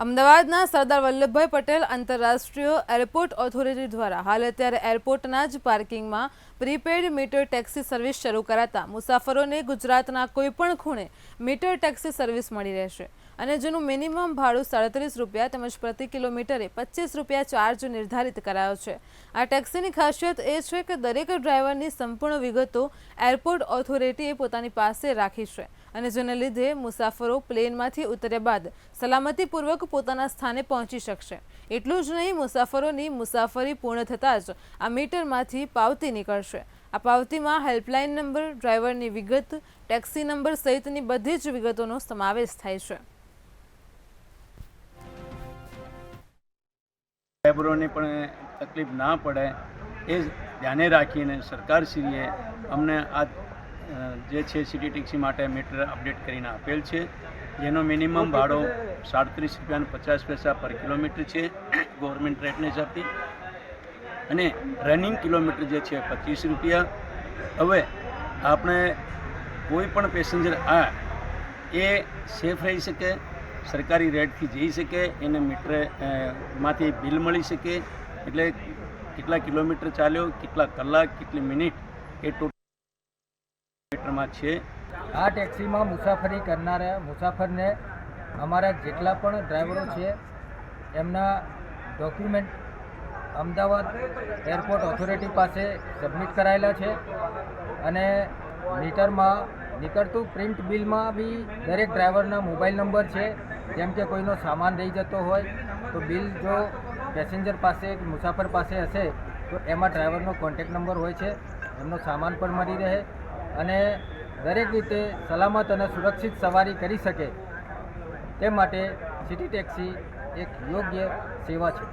અમદાવાદના સરદાર વલ્લભભાઈ પટેલ આંતરરાષ્ટ્રીય airport authority દ્વારા હાલ અત્યારે એરપોર્ટના જ પાર્કિંગમાં પ્રીપેડ મીટર ટેક્સી સર્વિસ શરૂ કરાતા મુસાફરોને ગુજરાતના કોઈપણ ખૂણે મીટર ટેક્સી સર્વિસ મળી રહેશે અને જેનું મિનિમમ ભાડું 37 રૂપિયા તેમજ પ્રતિ કિલોમીટરે 25 રૂપિયા ચાર્જ નિર્ધારિત કરાયો છે। આ ટેક્સીની ખાસિયત એ છે કે દરેક ડ્રાઈવરની સંપૂર્ણ વિગતો એરપોર્ટ ઓથોરિટીએ પોતાની પાસે રાખી છે અને જેને લીધે મુસાફરો પ્લેનમાંથી ઉતર્યા બાદ સલામતીપૂર્વક પોતાના સ્થાને પહોંચી શકશે। એટલું જ નહીં, મુસાફરોની મુસાફરી પૂર્ણ થતાં જ આ મીટરમાંથી પાવતી નીકળશે। આ પાવતીમાં હેલ્પલાઇન નંબર, ડ્રાઈવરની વિગત, ટેક્સી નંબર સહિતની બધી જ વિગતોનો સમાવેશ થાય છે। ડ્રાઈવરોને પણ તકલીફ ના પડે એ ધ્યાને રાખીને સરકારશ્રીએ અમને આ જે છે સિટી ટેક્સી માટે મીટર અપડેટ કરીને આપેલ છે, જેનો મિનિમમ ભાડો 37 રૂપિયા 50 પૈસા પર કિલોમીટર છે ગવર્મેન્ટ રેટના હિસાબથી, અને રનિંગ કિલોમીટર જે છે 25 રૂપિયા। હવે આપણે કોઈ પણ પેસેન્જર એ સેફ રહી શકે, સરકારી રેટથી જઈ શકે, એને મીટર માંથી બિલ મળી શકે, એટલે કેટલા કિલોમીટર ચાલ્યો, કેટલા કલાક, કેટલી મિનિટ એ ટોટલ મીટરમાં છે। આ ટેક્સીમાં મુસાફરી કરનારા મુસાફરને અમારા જેટલા પણ ડ્રાઈવરો છે એમના ડોક્યુમેન્ટ અમદાવાદ એરપોર્ટ ઓથોરિટી પાસે સબમિટ કરાયેલા છે અને મીટરમાં નીકળતું પ્રિન્ટ બિલમાં બી દરેક ડ્રાઈવરના મોબાઈલ નંબર છે। જેમ કે કોઈનો સામાન રહી જતો હોય તો બિલ જો પેસેન્જર પાસે મુસાફર પાસે હશે તો એમાં ડ્રાઈવરનો કોન્ટેક્ટ નંબર હોય છે, એમનો સામાન પણ મળી રહે અને દરેક રીતે સલામત અને સુરક્ષિત સવારી કરી શકે તે માટે સિટી ટેક્સી એક યોગ્ય સેવા છે।